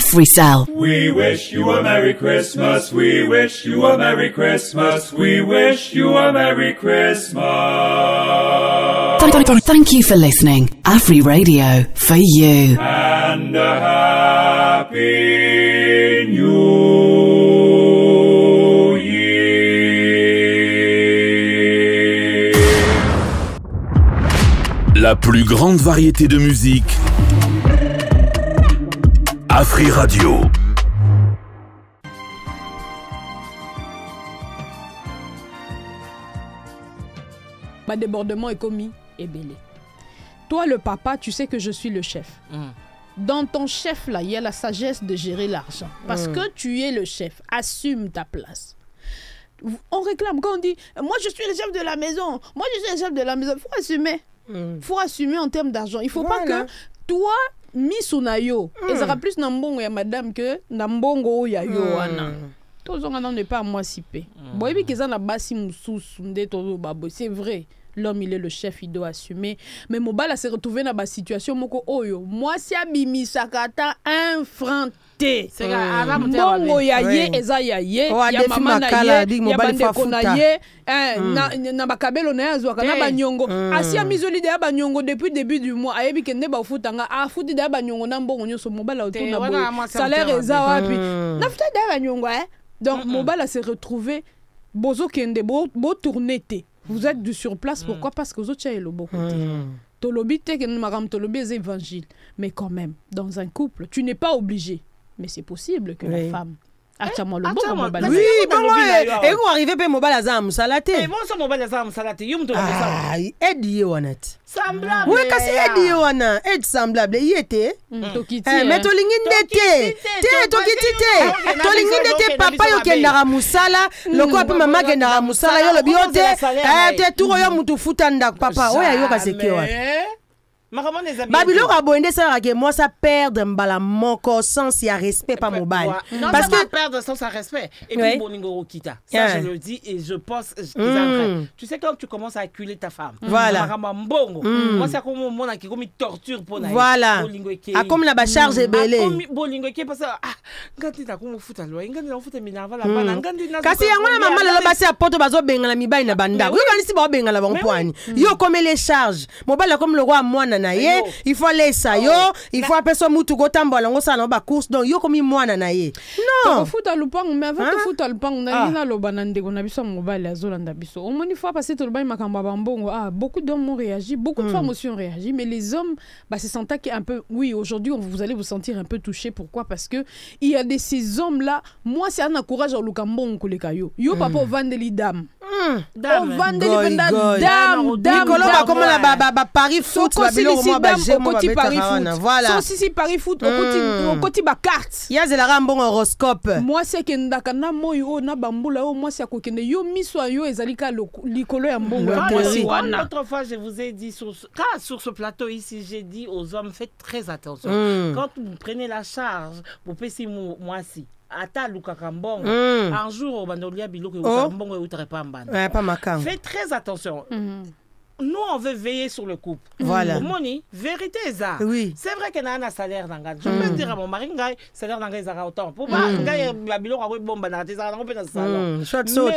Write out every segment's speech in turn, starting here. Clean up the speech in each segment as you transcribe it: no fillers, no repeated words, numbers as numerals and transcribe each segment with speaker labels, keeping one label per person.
Speaker 1: AfriCell.
Speaker 2: We wish you a Merry Christmas. We wish you a Merry Christmas. We wish you a Merry Christmas.
Speaker 1: Thank you for listening. Afri Radio for you.
Speaker 2: And a Happy New Year.
Speaker 3: La plus grande variété de musique. Afri Radio.
Speaker 4: Ma débordement est commis et belé. Toi, le papa, tu sais que je suis le chef. Dans ton chef, là, il y a la sagesse de gérer l'argent. Parce que tu es le chef. Assume ta place. On réclame. Quand on dit, moi, je suis le chef de la maison. Moi, je suis le chef de la maison. Il faut assumer. Il faut assumer en termes d'argent. Il ne faut pas que toi, Misunayo, et ça sera plus Nambongo ya madame que Nambongo ya yo wana. Tous on n'est pas à moi si peu. C'est vrai. L'homme, il est le chef, il doit assumer. Mais Mobala s'est retrouvé dans la situation. Moi, c'est Abimi Sakata infranté. Bongo yaye, eza yaye, ya mama na ye, ya bandeko na ye, na bakabelo na yazwa kana banyongo. Asi ya mizoli de banyongo depuis début du mois. Ayebi kende ba futanga, a futi de banyongo na mbongo nyoso Mobala autour na boy. Salaire eza wapi. Na futa de banyongo Donc Mobala s'est retrouvé bozo kende bo tourner. Vous êtes du surplace, pourquoi? Parce que vous êtes le beau côté. Tolobi, Tolobi est évangile. Mais quand même, dans un couple, tu n'es pas obligé. Mais c'est possible que la femme... Oui, bon,
Speaker 5: et vous arrivez à Mobile Azam Salate.
Speaker 6: Et moi, ça Mobile Azam Salate, you me
Speaker 5: ah, aide Yoanat.
Speaker 6: Semblable.
Speaker 5: Oui, kasi aide Yoana, aide semblable. Y était. Mais tolingindete. Tolingindete papa yo kendara musala, loko ape mama kendara musala yo le biote. Te turo yo mutu futanda papa. Oya yo kasekewa. Babylon a beau ça que moi ça perdre mbala mon conscience y a respect pas mobile
Speaker 6: parce que perdre sans respect et puis boningo kita ça je le dis et je pense tu sais quand tu commences à acculer ta femme
Speaker 5: voilà
Speaker 6: moi c'est comme mon qui comme torture pour
Speaker 5: voilà a comme la charge est belé
Speaker 6: bolingo qui parce ngati ta comme futa loi ngati na futa minava la bana ngati na
Speaker 5: kasi yango na mama la basi a poto bazo bengala mibai na banda oui bani si ba bengala ba poani yo comme les charges mobile comme le roi mwana il faut aller ça yo il faut appeler son mutu gotambola ngo ça na ba course donc yo comme mwana na ye
Speaker 4: non futa lupang mais avant de futa lupang na nina lo banande ko na biso mobile azolanda biso au moins une fois passé to le bain makamba bambongo beaucoup d'hommes ont réagi beaucoup de femmes aussi ont réagi mais les hommes se sentaient un peu oui aujourd'hui vous allez vous sentir un peu touché pourquoi parce que il y a ces hommes là moi c'est un courage au lukambongo koleka yo papa vandeli dame dame
Speaker 5: Nicolas comme la Paris foot
Speaker 4: voilà si Paris foot au côté ba carte
Speaker 5: ya zela rambon horoscope
Speaker 4: moi c'est que ndaka na moyo na bambula moi c'est ko kende yo miso yo ezalika likolo ya mbongo
Speaker 6: l'autre fois je vous ai dit sur ce plateau ici j'ai dit aux hommes faites très attention quand vous prenez la charge vous payez moi si ata lukaka mbongo un jour bandolia biloko mbongo utare pas mbana
Speaker 5: pas makang
Speaker 6: faites très attention. Nous, on veut veiller sur le couple.
Speaker 5: Voilà.
Speaker 6: Moni, vérité, ça.
Speaker 5: Oui.
Speaker 6: C'est vrai qu'il y a un salaire dans le Je peux dire à mon mari, salaire dans le autant. Pour pas, il y a un bilon à bon banate, ça n'a pas de salon.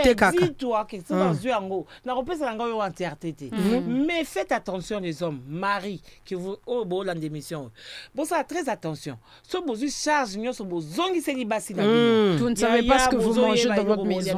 Speaker 6: Mais dis-toi que c'est dans le ango. N'a pas ça l'ango en TRTT. Mais faites attention les hommes, mari, que vous au beau dans d'émission. Bon ça, très attention. Ce beau charge, nous sommes zongi célibasi.
Speaker 4: Vous ne savez pas ce que vous mangez dans votre maison.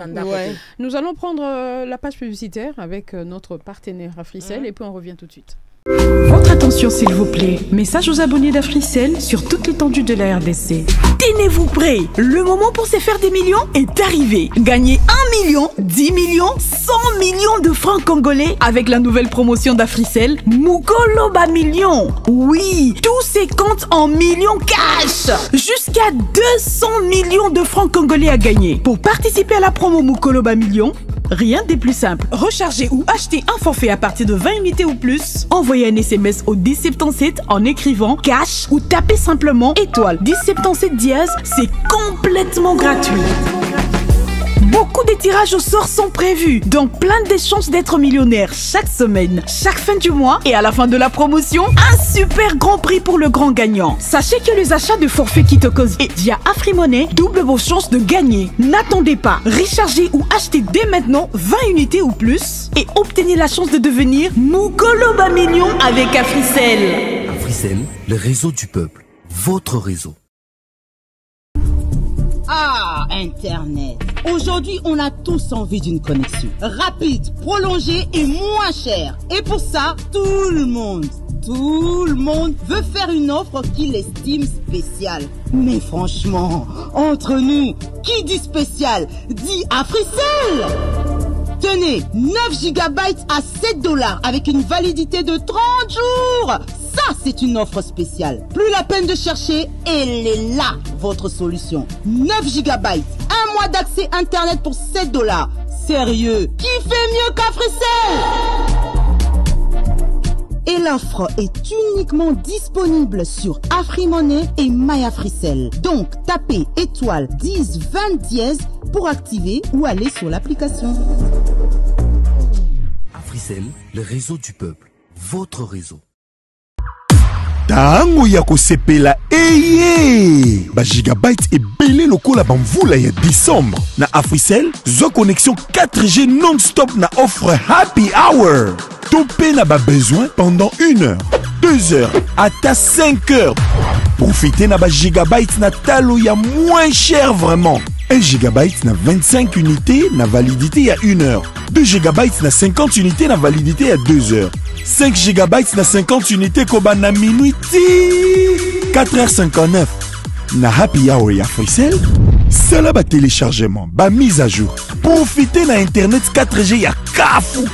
Speaker 4: Nous allons prendre la page publicitaire avec notre partenaire AfriCell et puis on revient tout de suite.
Speaker 7: Votre attention s'il vous plaît. Message aux abonnés d'AfriCell sur toute l'étendue de la RDC. Tenez-vous prêts. Le moment pour se faire des millions est arrivé. Gagnez 1 million, 10 millions, 100 millions de francs congolais avec la nouvelle promotion d'AfriCell Mukolo Ba Millions. Oui, tous ces comptes en millions cash. Jusqu'à 200 millions de francs congolais à gagner. Pour participer à la promo Mukolo Ba Millions, rien de plus simple. Recharger ou acheter un forfait à partir de 20 unités ou plus. Envoyez un SMS au 1077 en écrivant cash ou tapez simplement étoile 1077 dièse. C'est complètement gratuit. Beaucoup de tirages au sort sont prévus, donc plein de chances d'être millionnaire chaque semaine, chaque fin du mois et à la fin de la promotion, un super grand prix pour le grand gagnant. Sachez que les achats de forfaits Kitoko et via AfriMoney doublent vos chances de gagner. N'attendez pas, rechargez ou achetez dès maintenant 20 unités ou plus et obtenez la chance de devenir Mukoloba Million avec Africell.
Speaker 8: Africell, le réseau du peuple, votre réseau.
Speaker 9: Ah, Internet. Aujourd'hui, on a tous envie d'une connexion. Rapide, prolongée et moins chère. Et pour ça, tout le monde veut faire une offre qu'il estime spéciale. Mais franchement, entre nous, qui dit spécial, dit Africell. Tenez, 9 GB à $7 avec une validité de 30 jours. Ça, c'est une offre spéciale. Plus la peine de chercher, elle est là, votre solution. 9 GB, un mois d'accès Internet pour $7. Sérieux, qui fait mieux qu'Africell? Et l'offre est uniquement disponible sur AfriMoney et MyAfriCell. Donc, tapez étoile 10 20 dièse pour activer ou aller sur l'application.
Speaker 8: Africell, le réseau du peuple, votre réseau.
Speaker 10: Tango ya kosepela eye ba gigabyte ebele lokola bamvula ya décembre na Africell zo connexion 4G non-stop na offre Happy Hour. Topé na ba besoin pendant 1 heure, 2 heures, ata 5 heures. Profitez na ba gigabyte na talo ya moins cher vraiment. 1 gigabyte na 25 unités na validité ya 1 heure. 2 gigabytes na 50 unités na validité ya 2 heures. 5 GB na 50 unités koba na minuit 4h59 na Happy Hour ya Africell. Sala ba téléchargement, ba mise à jour. Profitez na internet 4G ya kafu.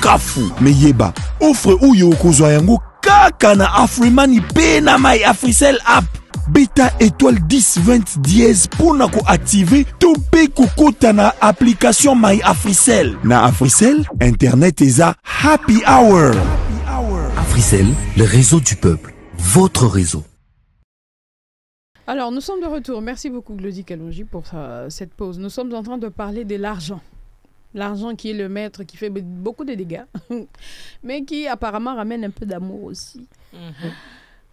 Speaker 10: Me yeba, offre ou yo kozwa yango kaka na Afrimoney pe na My Africell app. Beta étoile 10 20 dièse pour na ko activer to pe kokota na application My Africell. Na Africell, internet eza Happy Hour.
Speaker 8: Africell, le réseau du peuple, votre réseau.
Speaker 4: Alors, nous sommes de retour. Merci beaucoup, Glody Kalonji, pour cette pause. Nous sommes en train de parler de l'argent. L'argent qui est le maître, qui fait beaucoup de dégâts, mais qui apparemment ramène un peu d'amour aussi.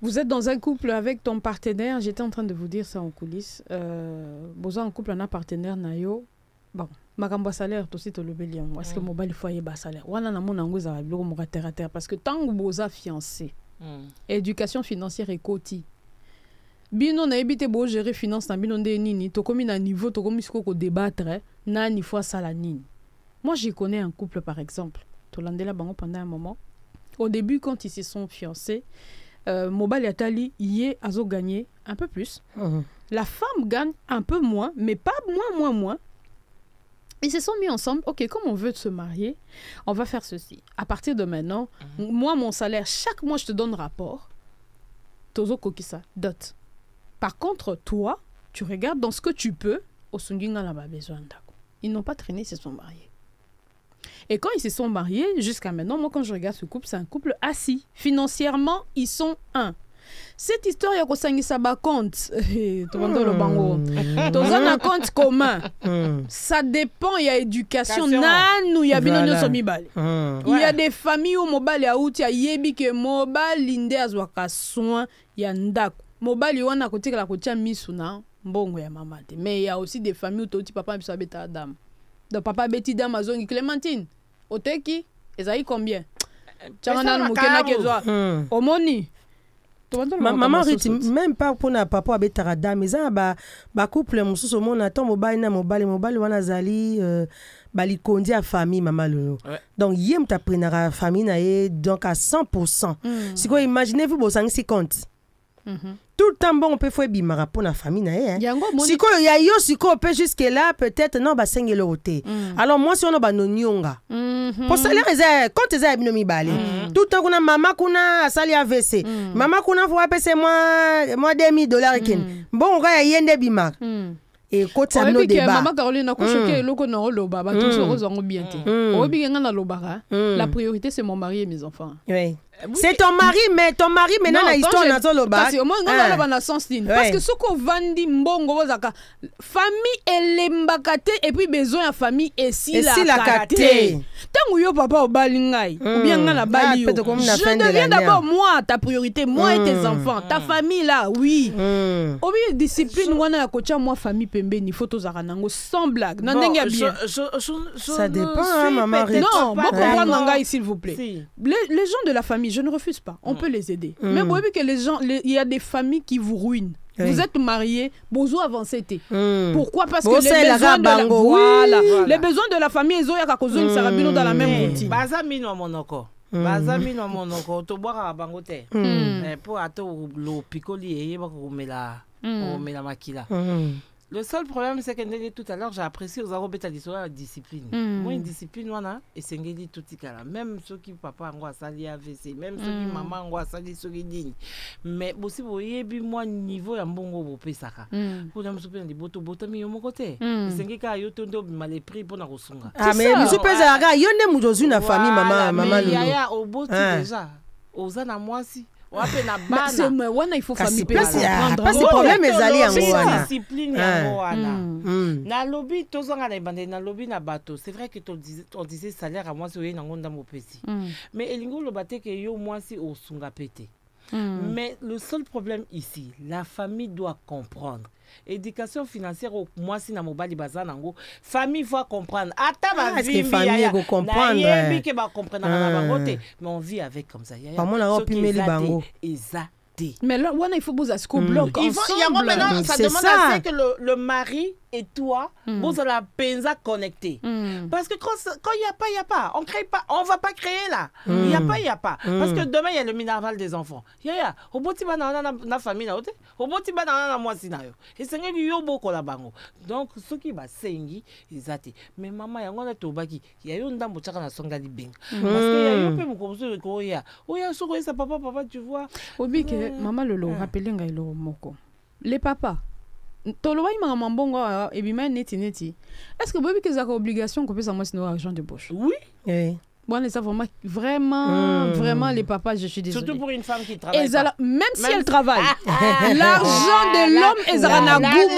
Speaker 4: Vous êtes dans un couple avec ton partenaire. J'étais en train de vous dire ça en coulisses. Vous êtes en couple, on a un partenaire, Nayo. Bon. Makambo salaire tout aussi le bélier parce que mobile foyer bas salaire wana na mona ngoza ba biloko moka terre à terre parce que tant que boza fiancé éducation financière et koti bino na ebité bo gérer finance na bino ndé nini to komi na niveau to komi siko ko débattre na ni fois ça la nini. Moi je connais un couple par exemple to landela bango pendant un moment au début quand ils se sont fiancés mobile atali yé azo gagner un peu plus la femme gagne un peu moins mais pas moins. Ils se sont mis ensemble. Ok, comme on veut se marier, on va faire ceci. À partir de maintenant, moi, mon salaire, chaque mois, je te donne rapport. Tozo kokisa, dot. Par contre, toi, tu regardes dans ce que tu peux. Ils n'ont pas traîné, ils se sont mariés. Et quand ils se sont mariés, jusqu'à maintenant, moi, quand je regarde ce couple, c'est un couple assis. Financièrement, ils sont un. Cette histoire, il y a un compte. Dans un compte commun. Ça dépend, il y a éducation. Il y a des familles où mobile ya outi yebi que mobile linde azwaka soin ya ndako. Mobile yo na côté la côté misuna mbongo ya mamate. Mais il y a aussi des familles où toti papa biso beta dame. Donc papa beti dame azongi Clémentine. Oteki ezai combien? Changana no mukena kezwa. Omoni.
Speaker 5: Maman Riti, même pas pour na papa abetara dame, ça ba couple mususu mona ton mobile wana zali bali kondi a famille maman lolo. Donc yem ta prenara famille na ye donc à 100%. Si quoi imaginez-vous bosangi 50. Tout le temps bon on peut faire bimara pour la famille na ye. Si quoi ya yo si quoi on peut jusque là peut-être non ba sengelo oté. Alors moi si on ba no nyonga. Pour salaire quand tu as binomi balé. Tout le temps qu'on a maman kuna sali AVC. Maman kuna faut payer moi $2,000 ken. Bon on va yende bimar. Et quand ça no débat.
Speaker 4: Maman Caroline a choqué loko na loba ba tous bien. La priorité c'est mon mari et mes enfants.
Speaker 5: Oui. C'est ton mari, mais ton mari maintenant na histoire na zoloba.
Speaker 4: Parce que moi ngana ba na sens din. Parce que soko vandi mbongo bozaka famille elembakate et puis besoin ya famille et si la kate. Tango yo papa obali ngai ou bien ngana bali yo. Je deviens d'abord moi ta priorité, moi et tes enfants, ta famille là, oui. Obi discipline wana ya kocha moi famille pembeni photo zaka nango sans blague. Na ndenge bien.
Speaker 5: Ça dépend maman.
Speaker 4: Non, bon comprendre ngai s'il vous plaît. Les gens de la famille, je ne refuse pas. On peut les aider. Mais vous voyez que les gens, il y a des familles qui vous ruinent. Vous êtes mariés, besoin avancé. Pourquoi? Parce que les besoins de la voilà. Les besoins de la famille, ils ont dans la même routine.
Speaker 6: Bazamino monoko. Bazamino monoko. To boire bangote. Pour ato lo picoli et la makila. Le seul problème, c'est que tout à l'heure, j'ai apprécié aux arabes la discipline. Moi, une discipline, et c'est une tout même ceux qui papa ont sali AVC, même ceux qui maman ont sali digne. Mais aussi, vous voyez, moi, niveau un bon gros pesaka. Pour nous souper des botos, mais au mon côté. C'est un gars qui a eu les prix pour nous ressonger.
Speaker 5: Ah, mais je peux dire, il y a une dans une famille, maman.
Speaker 6: Il y a au bout déjà. Aux ans à moi aussi.
Speaker 4: Il faut famille
Speaker 5: pas ce problème est allé en
Speaker 6: discipline na lobby tozanga na bande na lobby na bateau c'est vrai que on disait salaire à moi c'est na ngonda mopesi mais elingo lo baté que yo moi si au sunga pété mais le seul problème ici la famille doit comprendre. Éducation financière au moi si na mobali bazanango famille faut comprendre ata ba vie
Speaker 5: famille go comprendre
Speaker 6: que ba comprendre na bangote mais on vit avec comme ça
Speaker 5: pas mon na opimeli bango
Speaker 4: mais là il faut vous asco bloc
Speaker 6: ensemble maintenant ça demande à ce que le mari et toi vous allez penser connecté parce que quand il y a pas on crée pas on va pas créer là il y a pas parce que demain il y a le minéral des enfants au boti ba na famille na ote au boti ba na moi si na yo et c'est ngeli yo boko la bango donc ce qui va sengi ezate mais maman yango na tobaki ya yo ndambo chaka na songa libenga parce que ya yo pe mokoso ko ya oya soko esa papa tu vois
Speaker 4: obi que maman lolo rappeler ngai lo moko les papas toloba ima mambongo et bima neti est-ce que vous avez que ça obligation que ça moi sinon argent de poche
Speaker 6: oui
Speaker 4: bon ça vraiment les papas je suis désolée
Speaker 6: surtout pour une femme qui travaille
Speaker 4: même si elle travaille l'argent de l'homme ezara na
Speaker 5: goût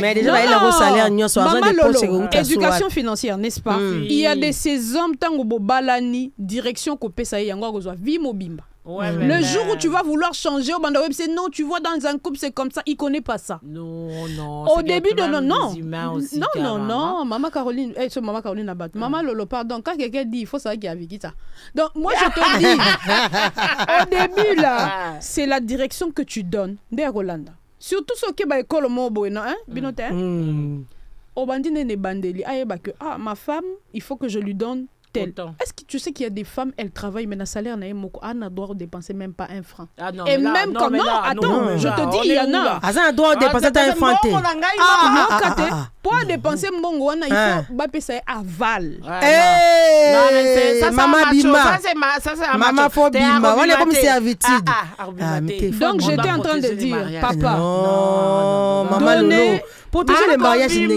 Speaker 5: mais déjà il a un salaire nyonso argent de poche
Speaker 4: éducation financière n'est-ce pas il y a de ces hommes tango bobalani direction ko pesa yango kozwa vie mobimba. Le jour où tu vas vouloir changer au bande web, c'est non, tu vois dans un couple c'est comme ça, il connaît pas ça.
Speaker 6: Non.
Speaker 4: Au début de non, maman Caroline, maman Caroline Abat, maman Lolo, pardon, quand quelqu'un dit il faut savoir qu'il y a vécu ça. Donc moi je te dis, au début là, c'est la direction que tu donnes de Rolanda. Surtout ce qui va école mobo, non hein, binote. Au bandine ne bandeli, que ma femme, il faut que je lui donne. Est-ce que tu sais qu'il y a des femmes, elles travaillent, mais le salaire n'a pas droit de dépenser même pas un franc. Et même comme non, attends, je te dis, il y en a.
Speaker 5: Elle doit dépenser un franc.
Speaker 4: Pour dépenser mon il faut baper ça aval.
Speaker 5: Maman Bima. Maman faut Bima. On est comme servitude.
Speaker 4: Donc j'étais en train de dire, papa.
Speaker 5: Non, maman Lolo. Pour toujours les mariages
Speaker 6: des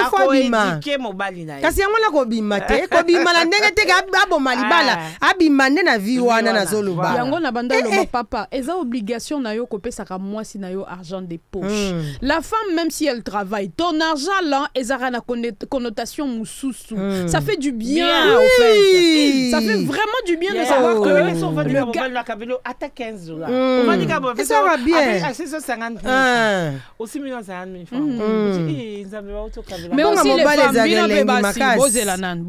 Speaker 6: fois bima
Speaker 5: kasi yango na ko bima te ko bima la ndenge te ga abo malibala abima nde na vie wana na zoloba
Speaker 4: yango na banda lo papa eza obligation na yo ko pesa ka moisi na yo argent de poche la femme même si elle travaille ton argent là ezara na connotation mususu ça fait du bien en fait ça fait vraiment du bien de savoir que
Speaker 6: le gars la cabello à 15 dollars on va dire que
Speaker 5: ça va bien
Speaker 6: à 650 aussi 150 000
Speaker 4: mais aussi les femmes bosé la nan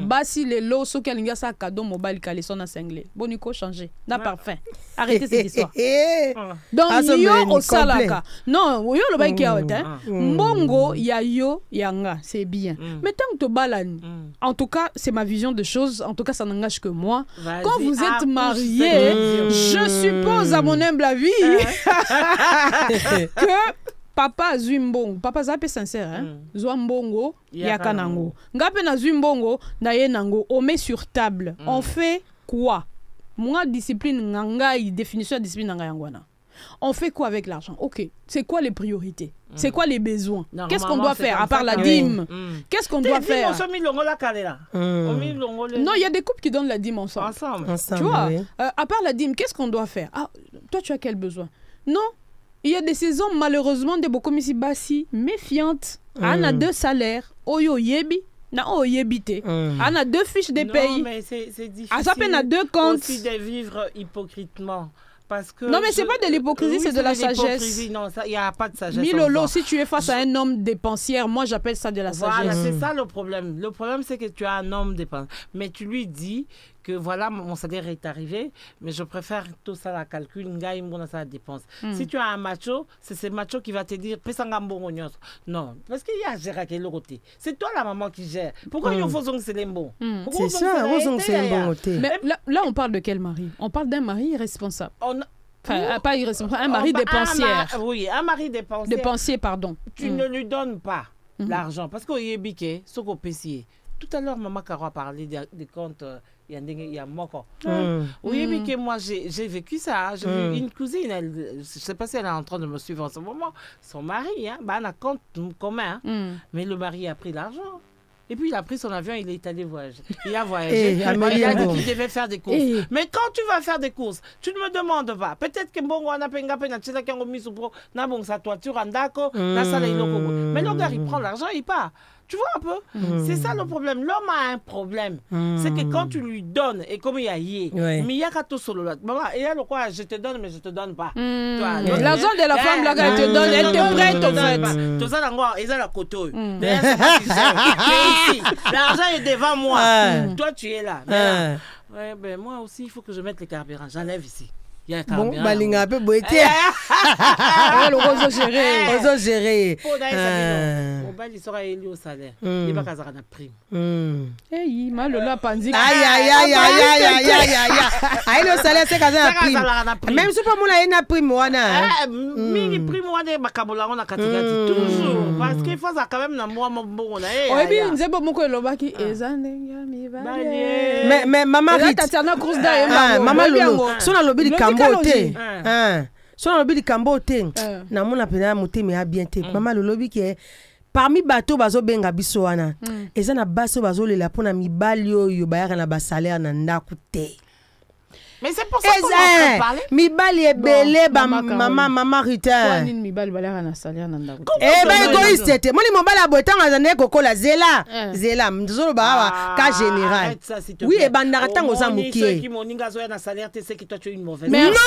Speaker 4: basi les lots so kalinga sa cadeau mobile kale son cinglé boniko changer na parfum arrêtez cette histoire donc yo au salaka non yo lo ba ki mbongo ya yo yanga c'est bien mais tant que to balani en tout cas c'est ma vision de choses en tout cas ça n'engage que moi quand vous êtes mariés je suppose à mon humble avis que papa Zwimbongo, papa zape sincère hein. Zwambongo yakanango. Ngape na Zwimbongo na yenango on met sur table. On fait quoi? Moi discipline ngangai définition de discipline nanga yangwana. On fait quoi avec l'argent? Ok, c'est quoi les priorités? C'est quoi les besoins? Qu'est-ce qu'on doit faire à part la dîme? Qu'est-ce qu'on doit faire? Non, il y a des couples qui donnent la dîme ensemble. Tu vois, à part la dîme, qu'est-ce qu'on doit faire? Ah, toi, tu as quel besoin? Non, il y a des saisons, malheureusement, des bokomisi bassi, méfiantes. On a 2 salaires. Oyo yebi. On a 2 fiches de paye.
Speaker 6: Non, mais c'est difficile.
Speaker 4: Ça peine à 2 comptes.
Speaker 6: Aussi de vivre hypocritement. Parce que
Speaker 4: non, mais c'est pas de l'hypocrisie, c'est de la sagesse.
Speaker 6: Non, il n'y a pas de sagesse.
Speaker 4: Milolo, si tu es face à un homme dépensier, moi j'appelle ça de la sagesse.
Speaker 6: Voilà, c'est ça le problème. Le problème, c'est que tu as un homme dépensier. Mais tu lui dis que voilà, mon salaire est arrivé, mais je préfère tout ça à calcul, ça dépense. Si tu as un macho, c'est ce macho qui va te dire non, parce qu'il y a géré quel côté. C'est toi la maman qui gère. Pourquoi il faut que c'est les bons?
Speaker 5: C'est ça, c'est bon.
Speaker 4: Mais là, on parle de quel mari? On parle d'un mari irresponsable. Enfin, pas irresponsable, un mari dépensier.
Speaker 6: Oui, un mari dépensier.
Speaker 4: Dépensier, pardon.
Speaker 6: Tu ne lui donnes pas l'argent parce qu'il est biqué, ce qu'on peut essayer. Tout à l'heure, Maman Caro a parlé des comptes. Il y a Moko. Oui, mais que moi, j'ai vécu ça. J'ai vu une cousine, je ne sais pas si elle est en train de me suivre en ce moment. Son mari, elle a un compte commun, mais le mari a pris l'argent. Et puis il a pris son avion, il est allé voyager. Il a voyagé. Il a dit qu'il devait faire des courses. Mais quand tu vas faire des courses, tu ne me demandes pas. Peut-être que bon, on a mais le gars, il prend l'argent, il part. Tu vois un peu? C'est ça le problème. L'homme a un problème. C'est que quand tu lui donnes, et comme il y a mais il y a qu'à solo là. Maman, il y a le quoi, je te donne, mais je te donne pas.
Speaker 4: L'argent de la femme, là, elle te donne, elle te prête, en fait.
Speaker 6: Tout ça, ils ont la coteau. L'argent est devant moi. Toi, tu es là. Ouais, ben moi aussi, il faut que je mette les carburants. J'enlève ici.
Speaker 5: Bon, balinga peu boité.
Speaker 4: Ozo
Speaker 5: gérer.
Speaker 6: Mon bal, il sera élu au salaire. Il va casser la prime.
Speaker 4: Eh, mal là, panzi.
Speaker 5: Aïe. Le salaire, c'est casser la prime. Même si pas moi, il y a une prime, wana.
Speaker 6: Mini prime, wana, makabola, on a katigati. Toujours. Parce qu'il faut ça quand même, moi, mon bon.
Speaker 4: Oui, bien, nous avons beaucoup de lobaki.
Speaker 5: Mais maman, maman, Lolo, son a lobby de Cambo. So na lobi di kambo te na mona pena motema ya bien te mama lo lobi ke parmi bato bazo benga biso wana eza na baso bazo lela pona mibali oyo bayaka na ba salaire na ndaku te.
Speaker 6: Mais c'est pour ça qu'on va parler.
Speaker 5: Mibali ebele ba mama Rita.
Speaker 4: Kwa nini mibali balaka na salaire na ndaku te?
Speaker 5: Égoïste te. Moni mobali abotanga zane kokola zela mzolo ba ka général. Oui e bandaka tango za mukie.
Speaker 6: Ceux qui moninga zo na salaire te c'est que toi tu es une mauvaise.
Speaker 5: Merci.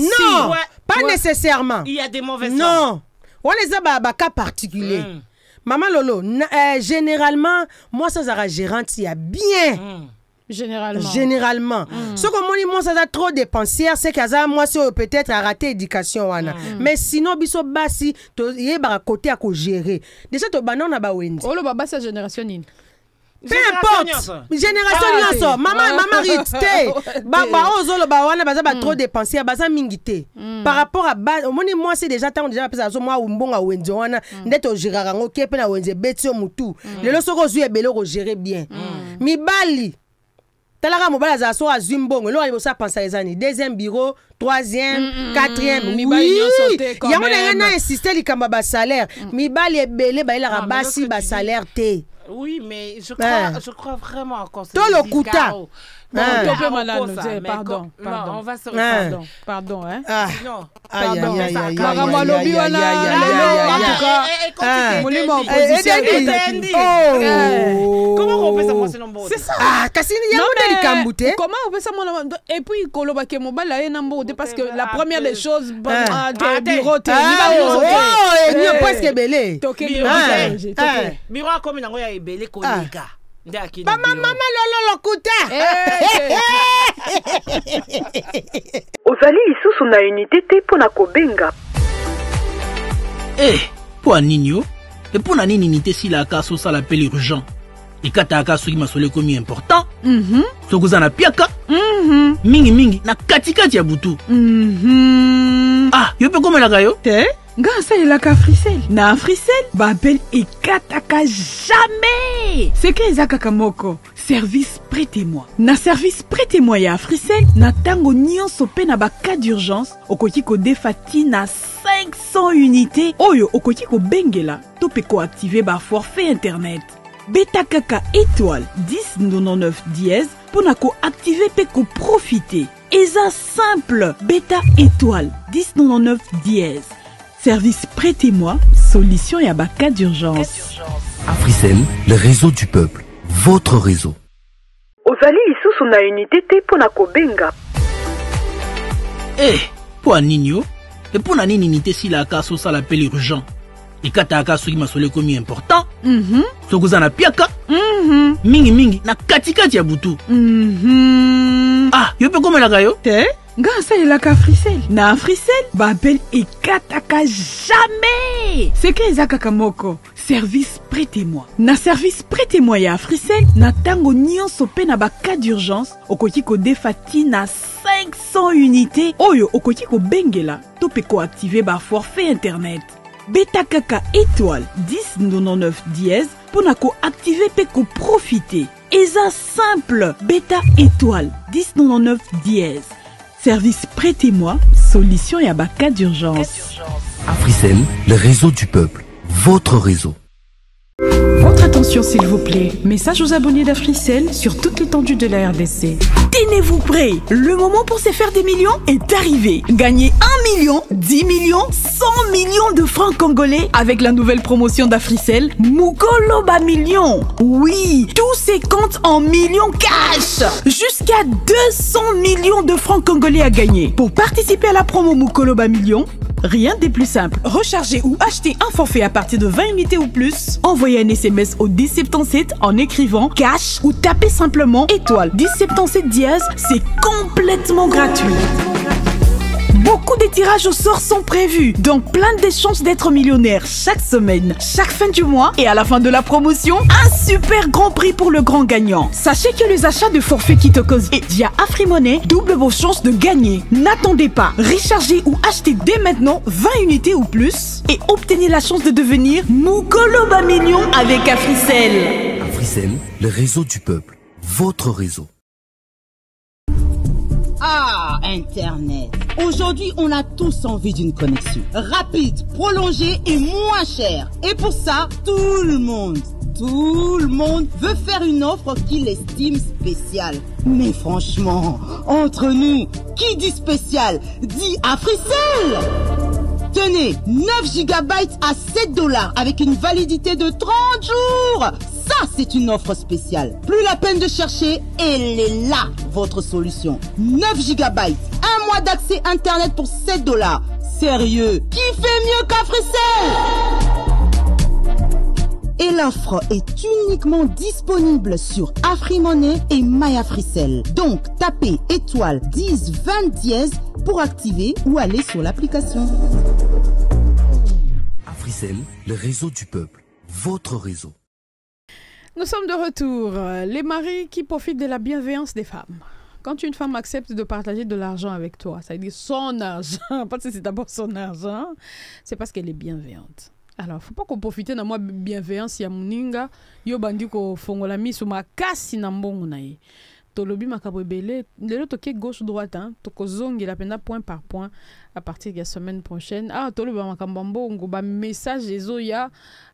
Speaker 5: Non. Pas nécessairement.
Speaker 6: Il y a des mauvaises.
Speaker 5: Non. On les a ba cas particulier. Maman Lolo, généralement moi ça sera gérante il y a bien. Généralement. Ce que moi ça a trop dépensière c'est que moi c'est peut-être à rater éducation wana. Mais sinon biso basi to yeba côté à ko gérer. Déjà to banana ba wendi.
Speaker 4: Oh le baba sa génération ni.
Speaker 5: Peu importe. Génération nyonso. Maman rite. Ba ozolo ba wana baza ba trop dépensière baza mingité. Par rapport à moi c'est déjà tant déjà pesa zo moi umbonga wendi wana ndeto gérera ngo kepe na wendi betio mutu. Lelo soko zu ebele ko gérer bien. Mibali Talaka mobala za so azumbongo lo ali ça penser les années deuxième bureau troisième quatrième oui yango na insister likamba ba salaire mibali ebele ba ila basi ba salaire te.
Speaker 6: Oui mais je crois vraiment encore
Speaker 5: to lokuta
Speaker 4: pardon.
Speaker 6: On va se
Speaker 4: pardon hein.
Speaker 6: Non. Comment on peut ça moi c'est non bon.
Speaker 5: C'est ça.
Speaker 4: Comment on peut ça mon et puis koloba ke mobala e nambo parce que la première des choses bureau te
Speaker 5: ni presque belé.
Speaker 6: Bureau comme nango ya ebele kolika.
Speaker 5: Maman lolo kuta.
Speaker 11: Ozali lisusu na unité te pona kobenga.
Speaker 12: Pour nini et pour nini unité si la casse ça l'appelle urgent. Et kataka soki masole komi important. Sokuza na piaka. Mingi na katikati ya butu. Ah, yo pe komela kayo?
Speaker 7: Ngasa elaka Africell. Na Africell, bapel ekataka jamais. C'est que ezaka kamoko. Service prêtez-moi. Na service prêtez-moi ya Africell, na tango nyonso pe na ba cas d'urgence, okoki ko defati na 500 unités. Oyo okoki ko bengela, to pe ko activer ba forfait internet. Beta kaka étoile 1099 dièse pour na ko activer pe ko profiter. Eza simple, beta étoile 1099 dièse. Service prêtez-moi, solution et abaka d'urgence.
Speaker 8: Africell, le réseau du peuple, votre réseau.
Speaker 11: Ozali lisusu na unité te pona kobenga.
Speaker 12: Eh, pour Nino, et pour na nini unité si la casse ça l'appelle urgent. Et quand ta casse qui m'a solé comme important, so kuzana piaka, mingi na katika ya butu. Ah, yo pe comme la gayo?
Speaker 7: Te? Ngasa elaka Africell. Na Africell, bapel ekataka jamais. C'est que ezaka kamoko. Service prêtez-moi. Na service prêtez-moi ya Africell, na tango nyonso pe na ba cas d'urgence, okoki ko defati na 500 unités. Oyo okoki ko bengela, to pe ko activer ba forfait internet. Beta kaka étoile 1099 dièse pour na ko activer pe ko profiter. Eza simple, beta étoile 1099 dièse. Service prêtez-moi, solution et abaka d'urgence.
Speaker 8: Africell, le réseau du peuple, votre réseau.
Speaker 7: Votre attention s'il vous plaît. Message aux abonnés d'Africell sur toute l'étendue de la RDC. Tenez-vous prêts. Le moment pour se faire des millions est arrivé. Gagnez 1 million, 10 millions, 100 millions de francs congolais avec la nouvelle promotion d'Africell, Mukoloba Millions. Oui, tous ces comptes en millions cash. Jusqu'à 200 millions de francs congolais à gagner. Pour participer à la promo Mukoloba Millions, rien de plus simple. Recharger ou acheter un forfait à partir de 20 unités ou plus. Envoyez un SMS au 1077 en écrivant cash ou tapez simplement étoile 1077 dièse. C'est complètement gratuit. Beaucoup de tirages au sort sont prévus, donc plein de chances d'être millionnaire chaque semaine, chaque fin du mois et à la fin de la promotion, un super grand prix pour le grand gagnant. Sachez que les achats de forfaits qui te causent et via AfriMoney doublent vos chances de gagner. N'attendez pas, rechargez ou achetez dès maintenant 20 unités ou plus et obtenez la chance de devenir Mukoloba Millions avec Africell.
Speaker 8: Africell, le réseau du peuple, votre réseau.
Speaker 9: Ah, Internet. Aujourd'hui, on a tous envie d'une connexion. Rapide, prolongée et moins chère. Et pour ça, tout le monde veut faire une offre qu'il estime spéciale. Mais franchement, entre nous, qui dit spécial dit Africell. Tenez, 9 GB à $7 avec une validité de 30 jours. Ça, c'est une offre spéciale. Plus la peine de chercher, elle est là, votre solution. 9 GB, un mois d'accès Internet pour $7. Sérieux, qui fait mieux qu'Africell? Et l'offre est uniquement disponible sur AfriMoney et MyAfricell. Donc, tapez étoile 10 20 dièse pour activer ou aller sur l'application.
Speaker 8: Africell, le réseau du peuple, votre réseau.
Speaker 4: Nous sommes de retour. Les maris qui profitent de la bienveillance des femmes. Quand une femme accepte de partager de l'argent avec toi, ça veut dire son argent, parce que c'est d'abord son argent, c'est parce qu'elle est bienveillante. Alors, faut pas qu'on profite de moi bienveillance ya muninga, yo bandi ko fongola miso makasi na mbongo na ye. Tolobi makabo ebele, lelo toke gauche droite, hein, toko zongi la penda point par point à partir de la semaine prochaine. Ah, tolobi makamba mbongo ba message ezo ya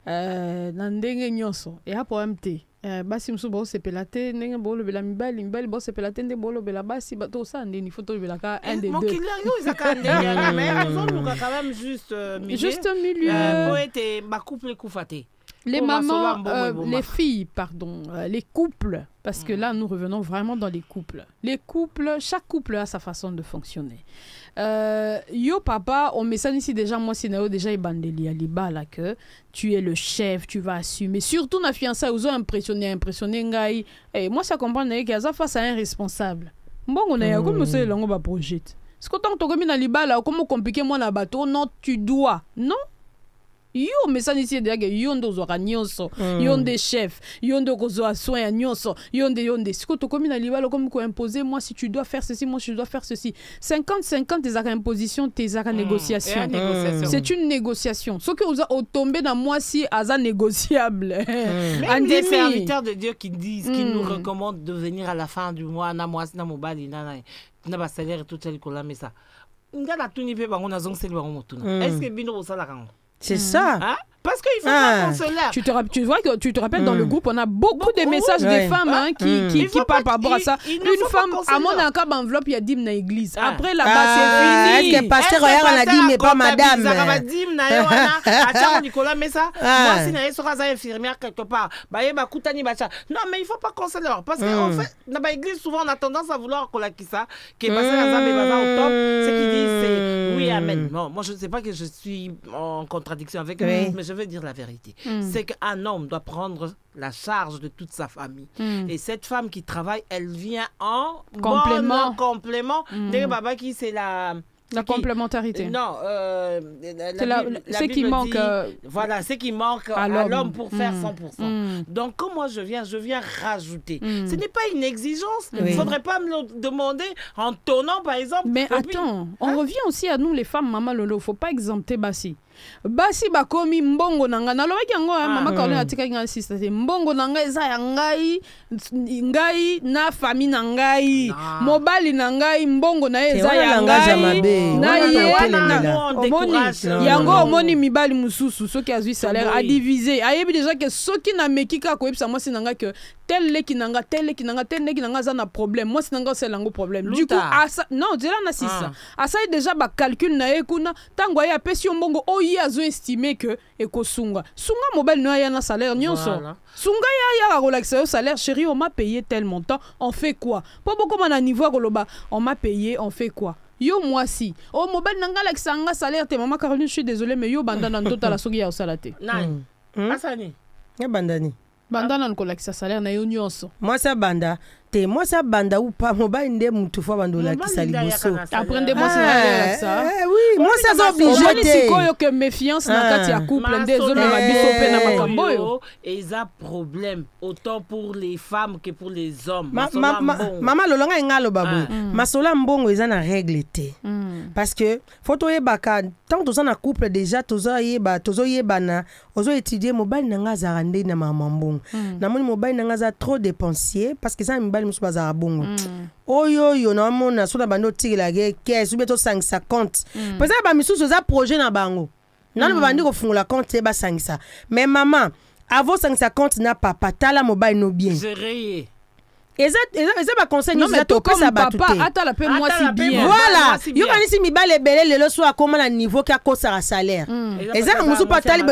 Speaker 4: na ndenge nyonso. Et a pour MT. Basi msu bo sepelate ndenge bolo bela mibali bo sepelate ndenge bolo bela basi bato ça ndeni photo bela ka un des deux.
Speaker 6: Mon killer yo izaka ndenge mais ils ont quand même juste milieu pour être ba couple kufate.
Speaker 4: Les mamans, les filles, pardon, les couples, parce que là, nous revenons vraiment dans les couples. Les couples, chaque couple a sa façon de fonctionner. Yo papa, on met ça ici déjà, moi, c'est déjà bandeli à liba là que tu es le chef, tu vas assumer. Surtout na fiancée, ils ont impressionné ngai. Et moi, ça comprend qu'il y a face à un responsable. Bon, on a comme ça, on va projet. Ce que tant que tu as mis na liba là, comment compliquer moi na bateau, non, tu dois, non? yo message ici de yo ndo zo nyonso yo nde chef yo ndo kozo soin ya nyonso yo nde siko to komi na libalo comme ko imposer moi si tu dois faire ceci moi je dois faire ceci 50-50 tes imposition tes négociation c'est une négociation ce que vous a tombé dans moi si aza négociable
Speaker 6: même des serviteurs de Dieu qui disent qui nous recommandent de venir à la fin du mois na moi na mobali na ba salaire tout tel ko la mais ça ngala tuni pe bango na zong sel bango motuna est-ce que bino osala kango
Speaker 5: c'est ça.
Speaker 6: Hein? Parce qu'il faut pas consoler.
Speaker 4: Tu vois que tu te rappelles dans le groupe, on a beaucoup de messages des femmes qui parlent par rapport à ça. Une femme, à mon cas, enveloppe, il y a dîme dans l'église. Après, là-bas, c'est fini.
Speaker 5: Est-ce que pasteur Royal a dit, mais pas madame?
Speaker 6: Nicolas, mais ça, moi, si je suis infirmière quelque part, non, mais il faut pas consoler. Parce qu'en fait, dans l'église, souvent, on a tendance à vouloir qu'on ça, qui est passé au top, c'est qu'ils disent, c'est oui, amen. Non, moi, je ne sais pas que je suis en contradiction avec eux, mais je veux dire la vérité. C'est qu'un homme doit prendre la charge de toute sa famille. Et cette femme qui travaille, elle vient en complément. Baba qui c'est la
Speaker 4: complémentarité.
Speaker 6: Non,
Speaker 4: c'est qui manque.
Speaker 6: Voilà, c'est qui manque à l'homme pour faire 100%. Donc, quand moi je viens rajouter. Ce n'est pas une exigence. Il ne faudrait pas me le demander en tonnant, par exemple.
Speaker 4: Mais attends, on revient aussi à nous, les femmes, Maman Lolo. Il ne faut pas exempter Bassi. Basi bakomi mbongo nanga nalobaki yango mama Caroline atikaki nga sister mbongo nanga eza ya ngai na famille na ngai mobali na ngai mbongo na eza ya ngai na ye yango omoni mibali mususu soki azwi salaire a diviser ayebi déjà que soki na mekika ko yebisa moi sinanga que tel leki nanga za na problème moi sinanga c'est lango problème du coup non déjà na sisa asa déjà ba calcul na ekuna tango ya pesi mbongo il a estimé que sunga mobile no ya na salaire nyonso sunga ya relaxer au salaire chérie on m'a payé tel montant on fait quoi pas beaucoup na niveau koloba on m'a payé on fait quoi yo moi si mobile nanga laxanga salaire te maman Caroline je suis désolée mais yo bandana ndota la sogi ya au salate
Speaker 6: asani
Speaker 5: ya bandani
Speaker 4: bandana nko laxer salaire na yo nyonso
Speaker 5: moi ça banda te moi ça banda ou pas mobile ndé mutu fo bando la kisaliboso
Speaker 4: aprendre moi c'est ça
Speaker 5: oui moi ça zo obligé
Speaker 4: te sikoyo que méfiance na kati ya couple ndezo na biso pe na makambo yo
Speaker 6: et ça problème autant pour les femmes que pour les hommes
Speaker 5: maman lolonga ngalo babu masola mbongo eza na règle te parce que photo yebaka tant to na couple déjà tozo yebana ozo étudier mobile nanga za ndé na mamambongo na moni mobile nanga za trop dépensier parce que ça musu bazara bongo oyo na mona so na bando tigela ke caisse beto 550 pesa ba misusu za projet na bango nana bandi ko fungula compte ba 500 mais maman avant 550 na papa tala mobile no bien
Speaker 6: gérer
Speaker 5: eza ba conseil ni za to pesa ba
Speaker 4: papa atala pe moi si bien
Speaker 5: voilà yo kanisi mibale belé lelo so akoma na niveau ka kosa salaire eza musu patali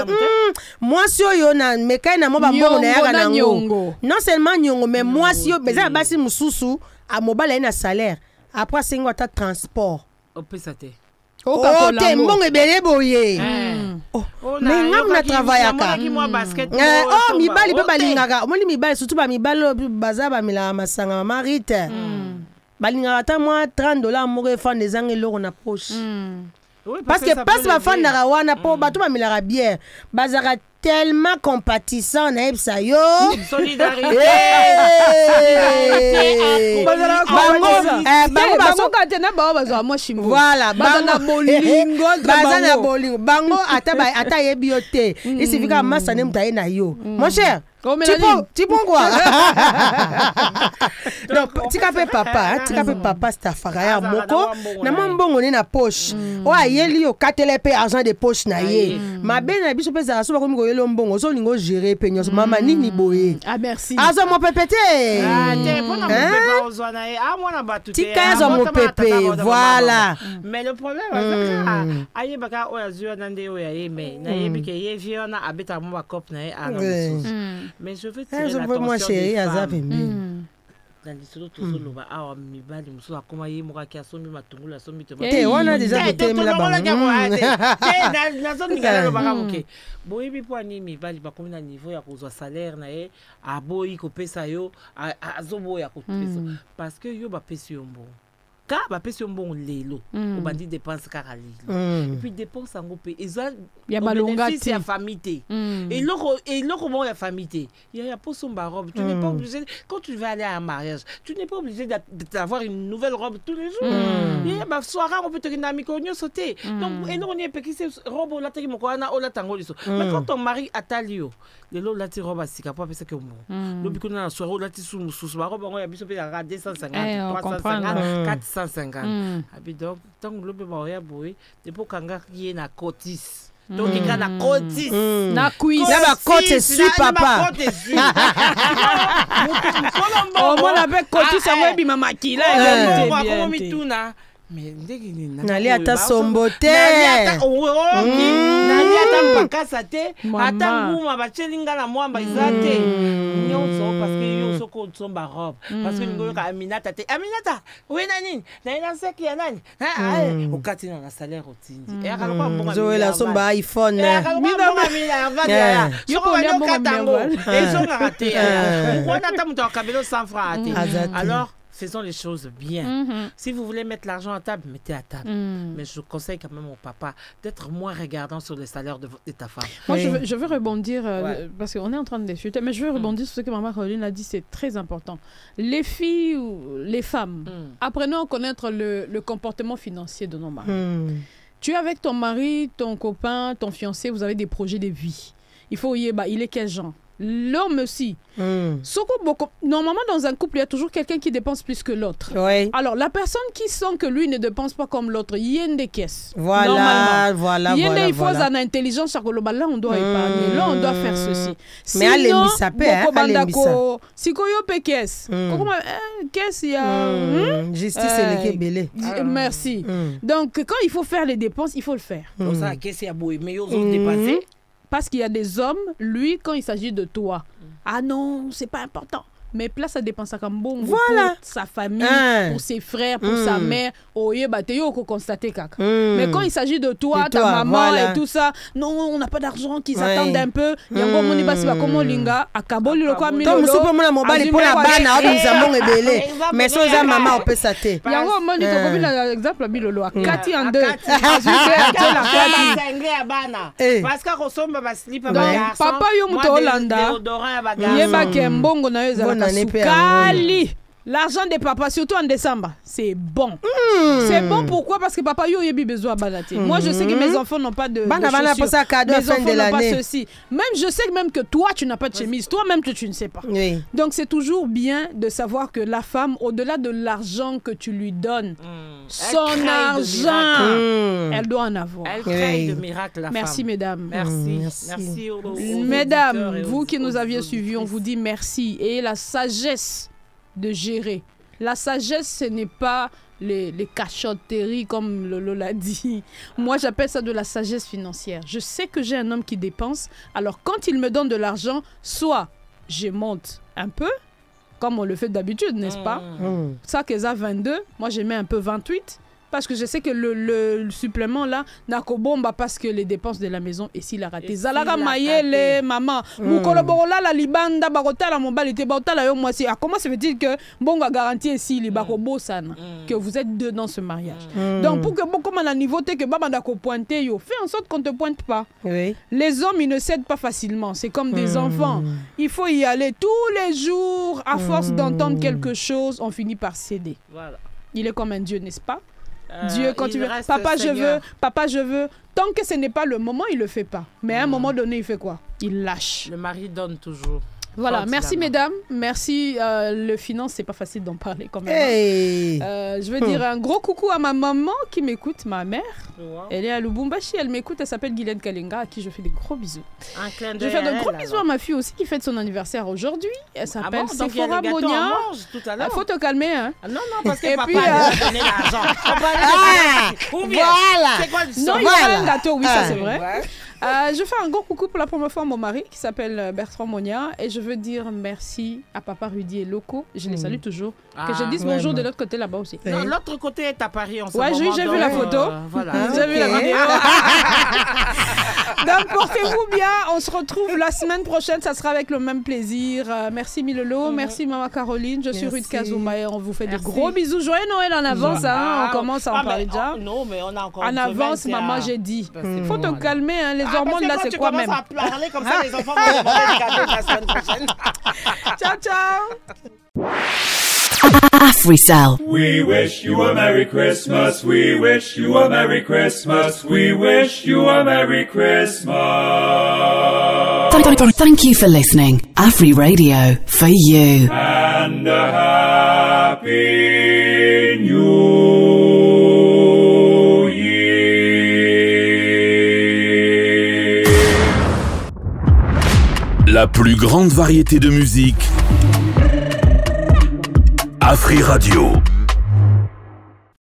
Speaker 5: moi si yo na mekai na mo ba mbongo na yaka na ngo non seulement nyongo mais moi si yo beza basi mususu a mobile na salaire après singo ta transport
Speaker 6: opesa te
Speaker 5: ok mbongo ebele boye mais ngam na travaillaka mibali pe balingaka omoni mibali surtout ba mibali baza ba mila masanga marite balingaka ta moi $30 moko efande ezanga eloko na poche parce que passe ba fanda wana po bato ba milaka bière bazaka tellement compatissant na ebsa yo
Speaker 6: solidarité
Speaker 5: voilà bolingo bango ata yebi yo te isifika masa ne mutaye na yo mon cher tu prends quoi donc tika pe papa stafaka ya moko na mbongo ne na poche o ayeli yo katele pe argent de poche na ye mabe na biso pe za so ba komi ko yelo mbongo so lingo gérer pe nyonso mama nini boye
Speaker 4: merci
Speaker 5: azo mo pepete
Speaker 6: te pona mo ozwa na mwana batu te
Speaker 5: tika azo mo pepe voilà
Speaker 6: mais le problème c'est aye baka o azwa nande o ya yeme na yebi ke ye viona abeta mo ba cop na mais je veux tirer l'attention des femmes. Dans l'histoire tout solo ba awa mibali muso akoma ye moka ki asombi matungulu asombi te
Speaker 5: on a déjà été là bas
Speaker 6: na zone ngala ba kamoke boyebi po ani mibali ba komi na niveau ya kozwa salaire na ye aboyi ko pesa yo azobo ya ko pesa parce que yo ba pesi yo mbo Quand on appelle un bon lélo, on va dire dépense car et puis dépense en groupe. Il y a bénéfice et la famille. Et là comment la famille? Il y a pas son robe. Tu n'es pas obligé quand tu vas aller à un mariage, tu n'es pas obligé d'avoir une nouvelle robe tous les jours. Il y a ma soirée on peut te dire ami qu'on sauter. Donc et nous on est petit robe là qui mon na ola tango liso. Mais quand ton mari attalio, les lots là ti robe sika pas parce que bon. Le biko na soirée là ti sous ma robe on y a biso pe à 250, 350, 450. Abi donc tant le be ba ya boy, depuis kanga qui est na cotis. Donc il y a la cotis.
Speaker 5: Na cuisse. Na côte su papa.
Speaker 4: Oh moi avec cotis ça va bi mama ki là.
Speaker 6: Comment mi tuna? Mais
Speaker 5: nali ata sombote
Speaker 6: nali ata mpakasa te ata nguma bachelinga na mwamba izate nyonso parce que yo soko tsomba robe parce que ngoyo ka Aminata te Aminata we nani na seki ya nani ukati na salaire otindi et akaloka mbonga
Speaker 5: zoela somba iPhone
Speaker 6: yo ko nyo katango ezo ngate ona ta muto kabelo 100 francs ate alors faisons les choses bien. Si vous voulez mettre l'argent à table, mettez à table. Mais je conseille quand même au papa d'être moins regardant sur le salaire de ta femme.
Speaker 4: Moi, je veux rebondir, parce qu'on est en train de discuter, mais je veux rebondir sur ce que maman Caroline a dit, c'est très important. Les filles ou les femmes, apprenons à connaître le comportement financier de nos maris. Tu es avec ton mari, ton copain, ton fiancé, vous avez des projets de vie. Il faut y il est quel genre? L'homme aussi. Normalement, dans un couple, il y a toujours quelqu'un qui dépense plus que l'autre. Alors, la personne qui sent que lui ne dépense pas comme l'autre, il y a des caisses.
Speaker 5: Voilà.
Speaker 4: Il y a des fois en intelligence, là, on doit épargner. Là, on doit faire ceci.
Speaker 5: Mais allez, ça peut,
Speaker 4: si tu as caisse, il y a...
Speaker 5: Justice, c'est le belé.
Speaker 4: Merci. Donc, quand il faut faire les dépenses, il faut le faire.
Speaker 6: Pour ça, qu'est-ce qu'il y a beau, mais ils ont dépassé.
Speaker 4: Parce qu'il y a des hommes, lui, quand il s'agit de toi, ah non, c'est pas important. Mais place à dépenser comme bon pour sa famille, pour ses frères, pour sa mère. Mais quand il s'agit de toi, ta maman et tout ça, non, on n'a pas d'argent, qu'ils attendent un peu. Il y a un moment où linga à Kaboli le quoi
Speaker 5: milolo. Comme super mon mobile pour la bana, nous avons ébélé. Mais sans ça maman on peut sater.
Speaker 4: Il y a un moment où il a exemple milolo à Kati en deux.
Speaker 6: Parce que ressemble à slip à
Speaker 4: papa yo muto Hollanda. Yeba kembongo na yo Kali. L'argent des papas, surtout en décembre, c'est bon. C'est bon pourquoi? Parce que papa yo yebi besoin balater. Moi je sais que mes enfants n'ont pas de chaussures. Mes enfants n'ont pas ceci. Même je sais même que toi tu n'as pas de chemise. Toi-même tu ne sais pas. Donc c'est toujours bien de savoir que la femme, au-delà de l'argent que tu lui donnes, son argent, elle doit en avoir.
Speaker 6: Elle crée de miracles, la
Speaker 4: merci
Speaker 6: femme.
Speaker 4: Mesdames.
Speaker 6: Merci.
Speaker 4: Mesdames, vous qui nous aviez suivis, on vous dit merci. Et la sagesse de gérer. La sagesse, ce n'est pas les cachotteries comme Lolo l'a dit. Moi, j'appelle ça de la sagesse financière. Je sais que j'ai un homme qui dépense. Alors, quand il me donne de l'argent, soit je monte un peu, comme on le fait d'habitude, n'est-ce pas? Ça, que ça 22, moi, je mets un peu 28. Parce que je sais que le supplément là n'a qu'au bomba parce que les dépenses de la maison et s'il a raté. Zalaga mayele maman. Moukoloborola la libanda bakota la mobilité bakota la yo moi c'est. Comment ça veut dire que bon va garantir ici les bakobo sana que vous êtes deux dans ce mariage. Donc pour que beaucoup à niveau que baba dako pointer yo fais en sorte qu'on te pointe pas. Les hommes ils ne cèdent pas facilement. C'est comme des enfants. Il faut y aller tous les jours. À force d'entendre quelque chose, on finit par céder. Voilà. Il est comme un Dieu, n'est-ce pas? Dieu, quand tu veux, papa je veux, tant que ce n'est pas le moment, il le fait pas. Mais à un moment donné, il fait quoi? Il lâche.
Speaker 6: Le mari donne toujours.
Speaker 4: Voilà, merci mesdames, merci. Le finance, c'est pas facile d'en parler quand même. Je veux dire un gros coucou à ma maman qui m'écoute, ma mère. Elle est à Lubumbashi, elle m'écoute, elle s'appelle Guylaine Kalenga, à qui je fais des gros bisous. Je vais faire de gros bisous à ma fille aussi qui fête son anniversaire aujourd'hui. Elle s'appelle Sephora Bonia. Il faut te calmer, hein.
Speaker 6: Non, parce que papa a donné l'argent.
Speaker 5: Voilà.
Speaker 4: Non, il y a un gâteau, oui, ça c'est vrai. Je fais un gros coucou pour la première fois à mon mari qui s'appelle Bertrand Monia et je veux dire merci à papa Rudy et Loco. Je les salue toujours. Que je dise bonjour de l'autre côté là-bas aussi.
Speaker 6: Non, l'autre côté est à Paris en ce
Speaker 4: moment. Ouais, j'ai vu la photo.
Speaker 6: Voilà.
Speaker 4: J'ai vu la vidéo. Donc, portez-vous bien. On se retrouve la semaine prochaine. Ça sera avec le même plaisir. Merci Milolo. Merci Maman Caroline. Je suis Ruth Kazuma et on vous fait de gros bisous. Joyeux Noël en avance. On commence à en parler déjà.
Speaker 6: Non, mais on a encore
Speaker 4: en avance, maman, j'ai dit. Faut te calmer. Les hormones, là, c'est quoi même?
Speaker 6: Tu commences à parler comme ça, les enfants vont demander des cadeaux la semaine prochaine.
Speaker 4: Ciao, ciao.
Speaker 1: AfriCell.
Speaker 2: We wish you a Merry Christmas. We wish you a Merry Christmas. We wish you a Merry Christmas.
Speaker 1: Thank you for listening. Afri Radio for you.
Speaker 2: And a Happy New Year.
Speaker 3: La plus grande variété de musique. Afri Radio.